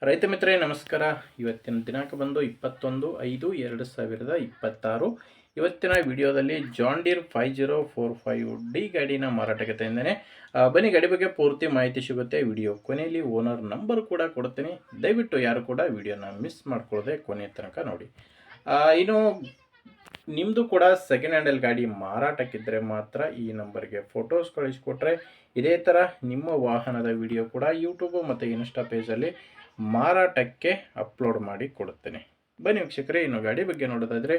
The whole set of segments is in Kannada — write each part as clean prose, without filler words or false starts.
ರೈತ ಮಿತ್ರರೇ ನಮಸ್ಕಾರ. ಇವತ್ತಿನ ದಿನಾಂಕ ಬಂದು 21/5/2026. ಇವತ್ತಿನ ವಿಡಿಯೋದಲ್ಲಿ ಜಾನ್ ಡೀರ್ 5045D ಗಾಡಿನ ಮಾರಾಟಕ್ಕೆ ತಂದಿದ್ದೇನೆ. ಬನ್ನಿ ಗಾಡಿ ಬಗ್ಗೆ ಪೂರ್ತಿ ಮಾಹಿತಿ ಸಿಗುತ್ತೆ. ವಿಡಿಯೋ ಕೊನೆಯಲ್ಲಿ ಓನರ್ ನಂಬರ್ ಕೂಡ ಕೊಡ್ತೀನಿ. ದಯವಿಟ್ಟು ಯಾರು ಕೂಡ ವಿಡಿಯೋನ ಮಿಸ್ ಮಾಡ್ಕೊಳ್ಳದೆ ಕೊನೆಯ ತನಕ ನೋಡಿ. ಇನ್ನು ನಿಮ್ಮದು ಕೂಡ ಸೆಕೆಂಡ್ ಹ್ಯಾಂಡಲ್ ಗಾಡಿ ಮಾರಾಟಕ್ಕಿದ್ದರೆ ಮಾತ್ರ ಈ ನಂಬರ್ಗೆ ಫೋಟೋಸ್ ಕಳಿಸ್ಕೊಟ್ರೆ ಇದೇ ಥರ ನಿಮ್ಮ ವಾಹನದ ವಿಡಿಯೋ ಕೂಡ ಯೂಟ್ಯೂಬ್ ಮತ್ತು ಇನ್ಸ್ಟಾ ಪೇಜಲ್ಲಿ ಮಾರಾಟಕ್ಕೆ ಅಪ್ಲೋಡ್ ಮಾಡಿ ಕೊಡುತ್ತೇನೆ. ಬನ್ನಿ ವೀಕ್ಷಕರೇ, ಇನ್ನು ಗಾಡಿ ಬಗ್ಗೆ ನೋಡೋದಾದರೆ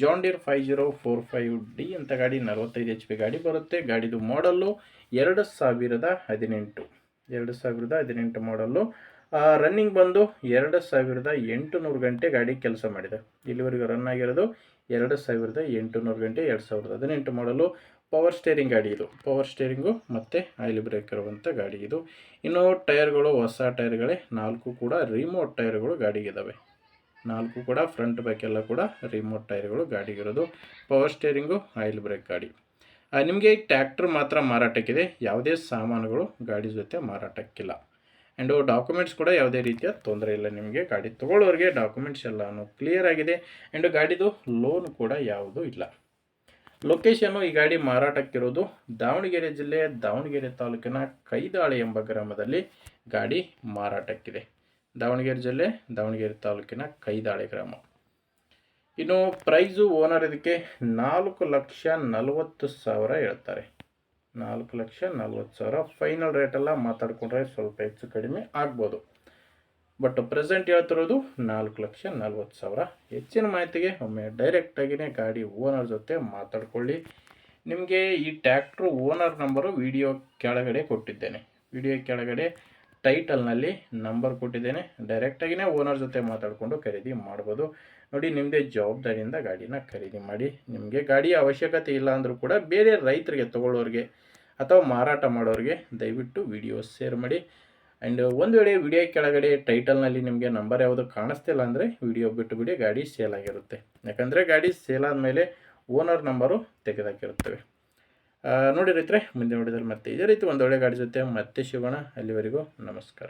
ಜಾನ್ ಡೀರ್ 5045D ಅಂತ ಗಾಡಿ 45 HP ಗಾಡಿ ಬರುತ್ತೆ. ಗಾಡಿದು ಮಾಡಲ್ಲು 2018 ಮಾಡಲ್ಲು. ರನ್ನಿಂಗ್ ಬಂದು 2800 ಗಂಟೆ ಗಾಡಿ ಕೆಲಸ ಮಾಡಿದೆ. ಇಲ್ಲಿವರೆಗೂ ರನ್ ಆಗಿರೋದು 2800 ಗಂಟೆ. 2018 ಮಾಡಲು. ಪವರ್ ಸ್ಟೇರಿಂಗ್ ಗಾಡಿ ಇದು. ಪವರ್ ಸ್ಟೇರಿಂಗು ಮತ್ತು ಆಯಿಲ್ ಬ್ರೇಕ್ ಇರುವಂಥ ಗಾಡಿ ಇದು. ಇನ್ನು ಟೈರ್ಗಳು ಹೊಸ ಟೈರ್ಗಳೇ, 4 ಕೂಡ ರಿಮೋಟ್ ಟೈರ್ಗಳು ಗಾಡಿಗಿದ್ದಾವೆ. 4 ಕೂಡ ಫ್ರಂಟ್ ಬ್ಯಾಕ್ ಎಲ್ಲ ಕೂಡ ರಿಮೋಟ್ ಟೈರ್ಗಳು ಗಾಡಿಗಿರೋದು. ಪವರ್ ಸ್ಟೇರಿಂಗು, ಆಯಿಲ್ ಬ್ರೇಕ್ ಗಾಡಿ. ನಿಮಗೆ ಟ್ಯಾಕ್ಟ್ರ್ ಮಾತ್ರ ಮಾರಾಟಕ್ಕಿದೆ. ಯಾವುದೇ ಸಾಮಾನುಗಳು ಗಾಡಿ ಜೊತೆ ಮಾರಾಟಕ್ಕಿಲ್ಲ. ಆ್ಯಂಡು ಡಾಕ್ಯುಮೆಂಟ್ಸ್ ಕೂಡ ಯಾವುದೇ ರೀತಿಯ ತೊಂದರೆ ಇಲ್ಲ. ನಿಮಗೆ ಗಾಡಿ ತೊಗೊಳ್ಳೋರಿಗೆ ಡಾಕ್ಯುಮೆಂಟ್ಸ್ ಎಲ್ಲನೂ ಕ್ಲಿಯರ್ ಆಗಿದೆ. ಆ್ಯಂಡು ಗಾಡಿದು ಲೋನ್ ಕೂಡ ಯಾವುದೂ ಇಲ್ಲ. ಲೊಕೇಶನ್ನು ಈ ಗಾಡಿ ಮಾರಾಟಕ್ಕಿರೋದು ದಾವಣಗೆರೆ ಜಿಲ್ಲೆ ದಾವಣಗೆರೆ ತಾಲೂಕಿನ ಕೈದಾಳೆ ಎಂಬ ಗ್ರಾಮದಲ್ಲಿ ಗಾಡಿ ಮಾರಾಟಕ್ಕಿದೆ. ದಾವಣಗೆರೆ ಜಿಲ್ಲೆ ದಾವಣಗೆರೆ ತಾಲೂಕಿನ ಕೈದಾಳೆ ಗ್ರಾಮ. ಇನ್ನು ಪ್ರೈಸು ಓನರ್ ಇದಕ್ಕೆ 4,40,000 ಹೇಳ್ತಾರೆ. 4,40,000 ಫೈನಲ್ ರೇಟೆಲ್ಲ ಮಾತಾಡಿಕೊಂಡ್ರೆ ಸ್ವಲ್ಪ ಹೆಚ್ಚು ಕಡಿಮೆ ಆಗ್ಬೋದು. ಬಟ್ ಪ್ರೆಸೆಂಟ್ ಹೇಳ್ತಿರೋದು 4,40,000. ಹೆಚ್ಚಿನ ಮಾಹಿತಿಗೆ ಒಮ್ಮೆ ಡೈರೆಕ್ಟಾಗಿಯೇ ಗಾಡಿ ಓನರ್ ಜೊತೆ ಮಾತಾಡ್ಕೊಳ್ಳಿ. ನಿಮಗೆ ಈ ಟ್ಯಾಕ್ಟ್ರು ಓನರ್ ನಂಬರು ವಿಡಿಯೋ ಕೆಳಗಡೆ ಕೊಟ್ಟಿದ್ದೇನೆ. ವಿಡಿಯೋ ಕೆಳಗಡೆ ಟೈಟಲ್ನಲ್ಲಿ ನಂಬರ್ ಕೊಟ್ಟಿದ್ದೇನೆ. ಡೈರೆಕ್ಟಾಗಿಯೇ ಓನರ್ ಜೊತೆ ಮಾತಾಡಿಕೊಂಡು ಖರೀದಿ ಮಾಡ್ಬೋದು. ನೋಡಿ, ನಿಮ್ಮದೇ ಜವಾಬ್ದಾರಿಯಿಂದ ಗಾಡಿನ ಖರೀದಿ ಮಾಡಿ. ನಿಮಗೆ ಗಾಡಿಯ ಅವಶ್ಯಕತೆ ಇಲ್ಲ ಅಂದರೂ ಕೂಡ ಬೇರೆ ರೈತರಿಗೆ ತೊಗೊಳ್ಳೋರಿಗೆ ಅಥವಾ ಮಾರಾಟ ಮಾಡೋರಿಗೆ ದಯವಿಟ್ಟು ವಿಡಿಯೋ ಶೇರ್ ಮಾಡಿ. ಆ್ಯಂಡ್ ಒಂದು ವೇಳೆ ವಿಡಿಯೋ ಕೆಳಗಡೆ ಟೈಟಲ್ನಲ್ಲಿ ನಿಮಗೆ ನಂಬರ್ ಯಾವುದು ಕಾಣಿಸ್ತಿಲ್ಲ ಅಂದರೆ ವಿಡಿಯೋ ಬಿಟ್ಟುಬಿಡಿ, ಗಾಡಿ ಸೇಲ್ ಆಗಿರುತ್ತೆ. ಯಾಕಂದರೆ ಗಾಡಿ ಸೇಲ್ ಆದಮೇಲೆ ಓನರ್ ನಂಬರು ತೆಗೆದಾಕಿರುತ್ತವೆ. ನೋಡಿ ರೈತರೆ, ಮುಂದೆ ನೋಡಿದರೆ ಮತ್ತೆ ಇದೇ ರೀತಿ ಒಂದು ಒಳ್ಳೆ ಗಾಡಿ ಜೊತೆ ಮತ್ತೆ ಸಿಗೋಣ. ಅಲ್ಲಿವರೆಗೂ ನಮಸ್ಕಾರ.